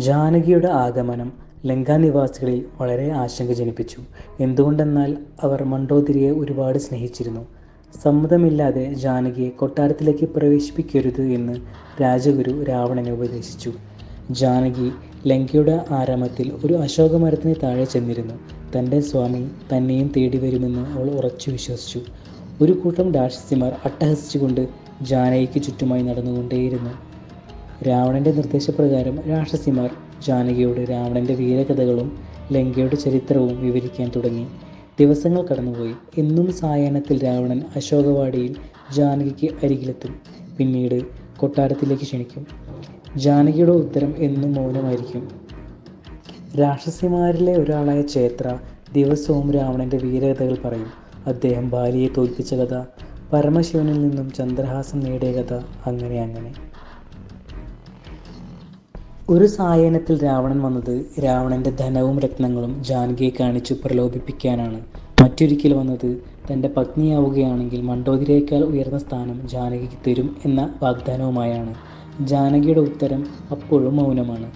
ജാനകിയുടെ ആഗമനം ലങ്കാനിവാസികളിൽ വളരെ ആശങ്ക ജനിപ്പിച്ചു. എന്തുകൊണ്ടെന്നാൽ അവർ മണ്ഡോദരിയെ ഒരുപാട് സ്നേഹിച്ചിരുന്നു. സമ്മതമില്ലാതെ ജാനകിയെ കൊട്ടാരത്തിലേക്ക് പ്രവേശിപ്പിക്കരുത് എന്ന് രാജഗുരു രാവണനെ ഉപദേശിച്ചു. ജാനകി ലങ്കയുടെ ആരാമത്തിൽ ഒരു അശോകമരത്തിന് താഴെ ചെന്നിരുന്നു. തൻ്റെ സ്വാമി തന്നെയും തേടി വരുമെന്ന് അവൾ ഉറച്ചു വിശ്വസിച്ചു. ഒരു കൂട്ടം രാക്ഷസിമാർ അട്ടഹസിച്ചുകൊണ്ട് ജാനകിക്ക് ചുറ്റുമായി നടന്നുകൊണ്ടേയിരുന്നു. രാവണൻ്റെ നിർദ്ദേശപ്രകാരം രാക്ഷസിമാർ ജാനകിയോട് രാവണൻ്റെ വീരകഥകളും ലങ്കയുടെ ചരിത്രവും വിവരിക്കാൻ തുടങ്ങി. ദിവസങ്ങൾ കടന്നുപോയി. എന്നും സായാഹ്നത്തിൽ രാവണൻ അശോകവാടിയിൽ ജാനകിക്ക് അരികിലെത്തും. പിന്നീട് കൊട്ടാരത്തിലേക്ക് ക്ഷണിക്കും. ജാനകിയുടെ ഉത്തരം എന്നും മൗനമായിരിക്കും. രാക്ഷസിമാരിലെ ഒരാളായ ചേത്ര ദിവസവും രാവണൻ്റെ വീരകഥകൾ പറയും. അദ്ദേഹം ബാലിയെ തോൽപ്പിച്ച കഥ, പരമശിവനിൽ നിന്നും ചന്ദ്രഹാസം നേടിയ കഥ, അങ്ങനെ. ഒരു സായാഹ്നത്തിൽ രാവണൻ വന്നത് രാവണൻ്റെ ധനവും രത്നങ്ങളും ജാനകിയെ കാണിച്ചു പ്രലോഭിപ്പിക്കാനാണ്. മറ്റൊരിക്കൽ വന്നത് തൻ്റെ പത്നിയാവുകയാണെങ്കിൽ മണ്ഡോദരിയേക്കാൾ ഉയർന്ന സ്ഥാനം ജാനകിക്ക് തരും എന്ന വാഗ്ദാനവുമായാണ്. ജാനകിയുടെ ഉത്തരം അപ്പോഴും മൗനമാണ്.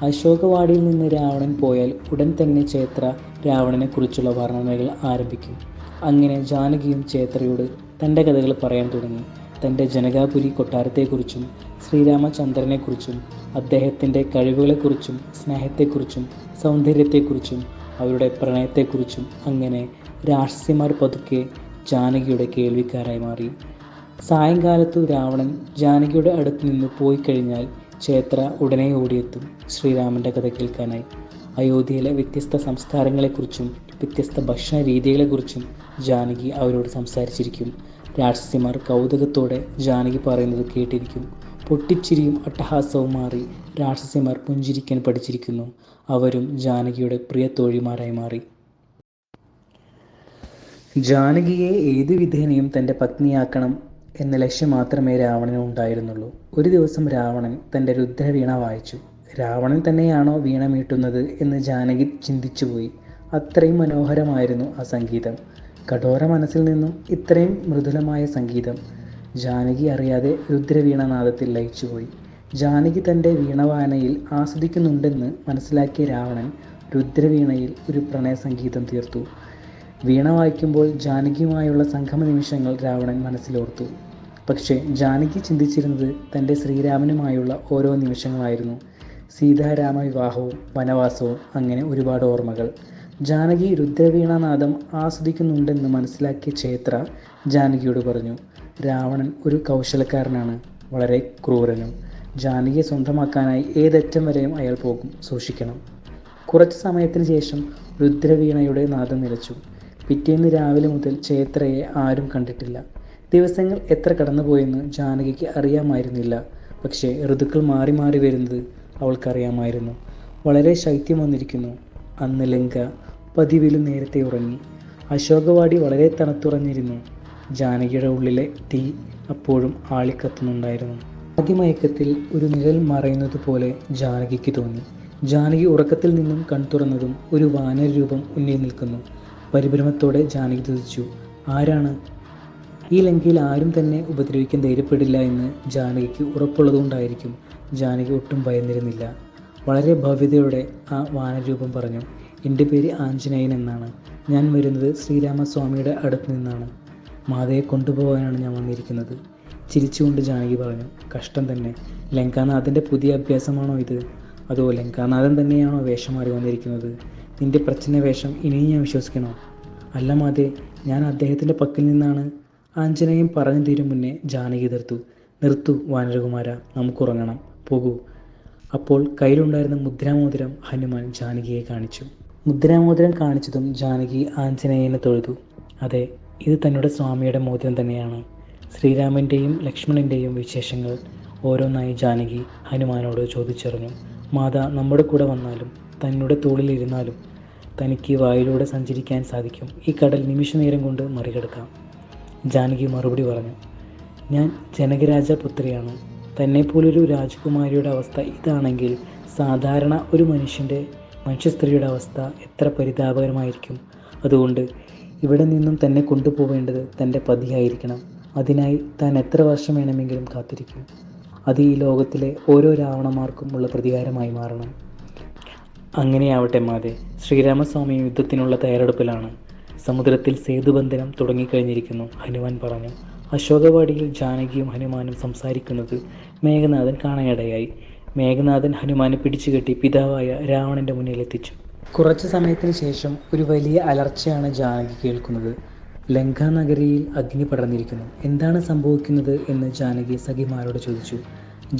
അശോകവാടിയിൽ നിന്ന് രാവണൻ പോയാൽ ഉടൻ തന്നെ ചേത്ര രാവണനെക്കുറിച്ചുള്ള വർണ്ണനകൾ ആരംഭിക്കും. അങ്ങനെ ജാനകിയും ചേത്രയോട് തൻ്റെ കഥകൾ പറയാൻ തുടങ്ങി. തൻ്റെ ജനകാപുരി കൊട്ടാരത്തെക്കുറിച്ചും ശ്രീരാമചന്ദ്രനെക്കുറിച്ചും അദ്ദേഹത്തിൻ്റെ കഴിവുകളെക്കുറിച്ചും സ്നേഹത്തെക്കുറിച്ചും സൗന്ദര്യത്തെക്കുറിച്ചും അവരുടെ പ്രണയത്തെക്കുറിച്ചും. അങ്ങനെ രാക്ഷസിമാർ പതുക്കെ ജാനകിയുടെ കേൾവിക്കാരായി മാറി. സായങ്കാലത്തു രാവണൻ ജാനകിയുടെ അടുത്ത് നിന്ന് പോയി കഴിഞ്ഞാൽ ചേത്ര ഉടനെ ഓടിയെത്തും ശ്രീരാമൻ്റെ കഥ കേൾക്കാനായി. അയോധ്യയിലെ വ്യത്യസ്ത സംസ്കാരങ്ങളെക്കുറിച്ചും വ്യത്യസ്ത ഭക്ഷണ രീതികളെക്കുറിച്ചും ജാനകി അവരോട് സംസാരിച്ചിരിക്കും. രാക്ഷസിമാർ കൗതുകത്തോടെ ജാനകി പറയുന്നത് കേട്ടിരിക്കും. പൊട്ടിച്ചിരിയും അട്ടഹാസവും മാറി രാക്ഷസിമാർ പുഞ്ചിരിക്കാൻ പഠിച്ചിരിക്കുന്നു. അവരും ജാനകിയുടെ പ്രിയ തോഴിമാരായി മാറി. ജാനകിയെ ഏതു വിധേനയും തൻ്റെ പത്നിയാക്കണം എന്ന ലക്ഷ്യം മാത്രമേ രാവണന് ഉണ്ടായിരുന്നുള്ളൂ. ഒരു ദിവസം രാവണൻ തൻ്റെ രുദ്രവീണ വായിച്ചു. രാവണൻ തന്നെയാണോ വീണ മീട്ടുന്നത് എന്ന് ജാനകി ചിന്തിച്ചുപോയി. അത്രയും മനോഹരമായിരുന്നു ആ സംഗീതം. കഠോര മനസ്സിൽ നിന്നും ഇത്രയും മൃദുലമായ സംഗീതം. ജാനകി അറിയാതെ രുദ്രവീണനാദത്തിൽ ലയിച്ചുപോയി. ജാനകി തൻ്റെ വീണവായനയിൽ ആസ്വദിക്കുന്നുണ്ടെന്ന് മനസ്സിലാക്കിയ രാവണൻ രുദ്രവീണയിൽ ഒരു പ്രണയ സംഗീതം തീർത്തു. വീണ വായിക്കുമ്പോൾ ജാനകിയുമായുള്ള സംഗമ നിമിഷങ്ങൾ രാവണൻ മനസ്സിലോർത്തു. പക്ഷേ ജാനകി ചിന്തിച്ചിരുന്നത് തൻ്റെ ശ്രീരാമനുമായുള്ള ഓരോ നിമിഷങ്ങളായിരുന്നു. സീതാരാമ വിവാഹവും വനവാസവും, അങ്ങനെ ഒരുപാട് ഓർമ്മകൾ. ജാനകി രുദ്രവീണാനാദം ആസ്വദിക്കുന്നുണ്ടെന്ന് മനസ്സിലാക്കിയ ചേത്ര ജാനകിയോട് പറഞ്ഞു, രാവണൻ ഒരു കൗശലക്കാരനാണ്, വളരെ ക്രൂരനും. ജാനകിയെ സ്വന്തമാക്കാനായി ഏതറ്റം വരെയും അയാൾ പോകും, സൂക്ഷിക്കണം. കുറച്ച് സമയത്തിന് ശേഷം രുദ്രവീണയുടെ നാദം നിലച്ചു. പിറ്റേന്ന് രാവിലെ മുതൽ ചേത്രയെ ആരും കണ്ടിട്ടില്ല. ദിവസങ്ങൾ എത്ര കടന്നുപോയെന്ന് ജാനകിക്ക് അറിയാമായിരുന്നില്ല. പക്ഷേ ഋതുക്കൾ മാറി മാറി വരുന്നത് അവൾക്കറിയാമായിരുന്നു. വളരെ ശൈത്യം വന്നിരിക്കുന്നു. അന്ന് ലങ്ക പതിവിലും നേരത്തെ ഉറങ്ങി. അശോകവാടി വളരെ തണുത്തുറഞ്ഞിരുന്നു. ജാനകിയുടെ ഉള്ളിലെ തീ അപ്പോഴും ആളിക്കത്തുന്നുണ്ടായിരുന്നു. ആദ്യമയക്കത്തിൽ ഒരു നിഴൽ മറയുന്നത് പോലെ ജാനകിക്ക് തോന്നി. ജാനകി ഉറക്കത്തിൽ നിന്നും കൺതുറന്നതും ഒരു വാനര രൂപം ഉന്നിൽ നിൽക്കുന്നു. പരിഭ്രമത്തോടെ ജാനകി ചോദിച്ചു, ആരാണ്? ഈ ലങ്കയിൽ ആരും തന്നെ ഉപദ്രവിക്കാൻ ധൈര്യപ്പെടില്ല എന്ന് ജാനകിക്ക് ഉറപ്പുള്ളതുകൊണ്ടായിരിക്കും. ജാനകി ഒട്ടും ഭയന്നിരുന്നില്ല. വളരെ ഭവ്യതയോടെ ആ വാനരൂപം പറഞ്ഞു, എൻ്റെ പേര് ആഞ്ജനേയൻ എന്നാണ്. ഞാൻ വരുന്നത് ശ്രീരാമസ്വാമിയുടെ അടുത്ത് നിന്നാണ്. മാതയെ കൊണ്ടുപോകാനാണ് ഞാൻ വന്നിരിക്കുന്നത്. ചിരിച്ചുകൊണ്ട് ജാനകി പറഞ്ഞു, കഷ്ടം തന്നെ. ലങ്കാനാഥൻ്റെ പുതിയ അഭ്യാസമാണോ ഇത്? അതോ ലങ്കാനാഥൻ തന്നെയാണോ വേഷം മാറി വന്നിരിക്കുന്നത്? നിൻ്റെ പ്രച്ഛന്ന വേഷം ഇനിയും ഞാൻ വിശ്വസിക്കണോ? അല്ല മാതേ, ഞാൻ അദ്ദേഹത്തിൻ്റെ പക്കൽ നിന്നാണ്. ആഞ്ജനേയൻ പറഞ്ഞു തീരും മുന്നേ ജാനകി നിർത്തു വാനരകുമാര, നമുക്കുറങ്ങണം, പോകൂ. അപ്പോൾ കയ്യിലുണ്ടായിരുന്ന മുദ്രാമോതിരം ഹനുമാൻ ജാനകിയെ കാണിച്ചു. മുദ്രാമോതിരം കാണിച്ചതും ജാനകി ആഞ്ജനേയനെ തൊഴുതു. അതെ, ഇത് തങ്ങളുടെ സ്വാമിയുടെ മോതിരം തന്നെയാണ്. ശ്രീരാമൻ്റെയും ലക്ഷ്മണൻ്റെയും വിശേഷങ്ങൾ ഓരോന്നായി ജാനകി ഹനുമാനോട് ചോദിച്ചറിഞ്ഞു. മാത നമ്മുടെ കൂടെ വന്നാലും തന്നുടെ തോളിലിരുന്നാലും തനിക്ക് വായിലൂടെ സഞ്ചരിക്കാൻ സാധിക്കും. ഈ കടൽ നിമിഷനേരം കൊണ്ട് മറികടക്കാം. ജാനകി മറുപടി പറഞ്ഞു, ഞാൻ ജനകരാജ പുത്രിയാണ്. തന്നെപ്പോലൊരു രാജകുമാരിയുടെ അവസ്ഥ ഇതാണെങ്കിൽ സാധാരണ ഒരു മനുഷ്യ സ്ത്രീയുടെ അവസ്ഥ എത്ര പരിതാപകരമായിരിക്കും. അതുകൊണ്ട് ഇവിടെ നിന്നും തന്നെ കൊണ്ടുപോവേണ്ടത് തൻ്റെ പതിയായിരിക്കണം. അതിനായി താൻ എത്ര വർഷം വേണമെങ്കിലും കാത്തിരിക്കും. അത് ഈ ലോകത്തിലെ ഓരോ രാവണന്മാർക്കും ഉള്ള പ്രതികാരമായി മാറണം. അങ്ങനെയാവട്ടെ മാതെ, ശ്രീരാമസ്വാമി യുദ്ധത്തിനുള്ള തയ്യാറെടുപ്പിലാണ്. സമുദ്രത്തിൽ സേതുബന്ധനം തുടങ്ങിക്കഴിഞ്ഞിരിക്കുന്നു, ഹനുമാൻ പറഞ്ഞു. അശോകവാടിയിൽ ജാനകിയും ഹനുമാനും സംസാരിക്കുന്നത് മേഘനാഥൻ കാണാനിടയായി. മേഘനാഥൻ ഹനുമാനെ പിടിച്ചുകെട്ടി പിതാവായ രാവണൻ്റെ മുന്നിലെത്തിച്ചു. കുറച്ചു സമയത്തിന് ശേഷം ഒരു വലിയ അലർച്ചയാണ് ജാനകി കേൾക്കുന്നത്. ലങ്കാനഗരിയിൽ അഗ്നി പടർന്നിരിക്കുന്നു. എന്താണ് സംഭവിക്കുന്നത് എന്ന് ജാനകി സഖിമാരോട് ചോദിച്ചു.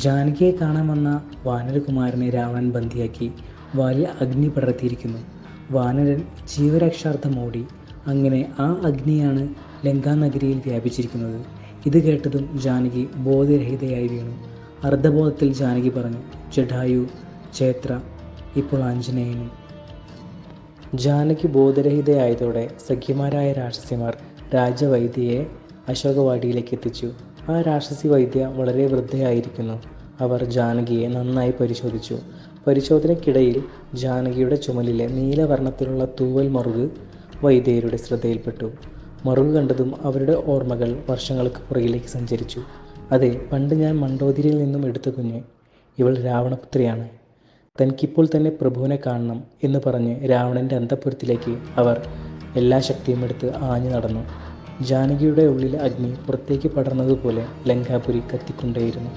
ജാനകിയെ കാണാൻ വന്ന വാനരകുമാരനെ രാവണൻ ബന്ദിയാക്കി. വാലിൽ അഗ്നി പടർത്തിയിരിക്കുന്നു. വാനരൻ ജീവരക്ഷാർത്ഥം ഓടി. അങ്ങനെ ആ അഗ്നിയാണ് ലങ്കാനഗരിയിൽ വ്യാപിച്ചിരിക്കുന്നത്. ഇത് കേട്ടതും ജാനകി ബോധരഹിതയായി വീണു. അർദ്ധബോധത്തിൽ ജാനകി പറഞ്ഞു, ജടായു, ക്ഷേത്ര, ഇപ്പോൾ ആഞ്ജനേയനും. ജാനകി ബോധരഹിതയായതോടെ സഖ്യമാരായ രാക്ഷസിമാർ രാജവൈദ്യയെ അശോകവാടിയിലേക്ക് എത്തിച്ചു. ആ രാക്ഷസി വൈദ്യ വളരെ വൃദ്ധയായിരിക്കുന്നു. അവർ ജാനകിയെ നന്നായി പരിശോധിച്ചു. പരിശോധനയ്ക്കിടയിൽ ജാനകിയുടെ ചുമലിലെ നീലവർണ്ണത്തിലുള്ള തൂവൽ മറുക് വൈദ്യരുടെ ശ്രദ്ധയിൽപ്പെട്ടു. മറുക് കണ്ടതും അവരുടെ ഓർമ്മകൾ വർഷങ്ങൾക്ക് പുറകിലേക്ക് സഞ്ചരിച്ചു. അതെ, പണ്ട് ഞാൻ മണ്ഡോദരിയിൽ നിന്നും എടുത്ത കുഞ്ഞ്, ഇവൾ രാവണപുത്രിയാണ്. തനിക്കിപ്പോൾ തന്നെ പ്രഭുവിനെ കാണണം എന്ന് പറഞ്ഞ് രാവണൻ്റെ അന്തഃപുരത്തിലേക്ക് അവർ എല്ലാ ശക്തിയും എടുത്ത് ആഞ്ഞു നടന്നു. ജാനകിയുടെ ഉള്ളിലെ അഗ്നി പുറത്തേക്ക് പടർന്നതുപോലെ ലങ്കാപുരി കത്തിക്കൊണ്ടേയിരുന്നു.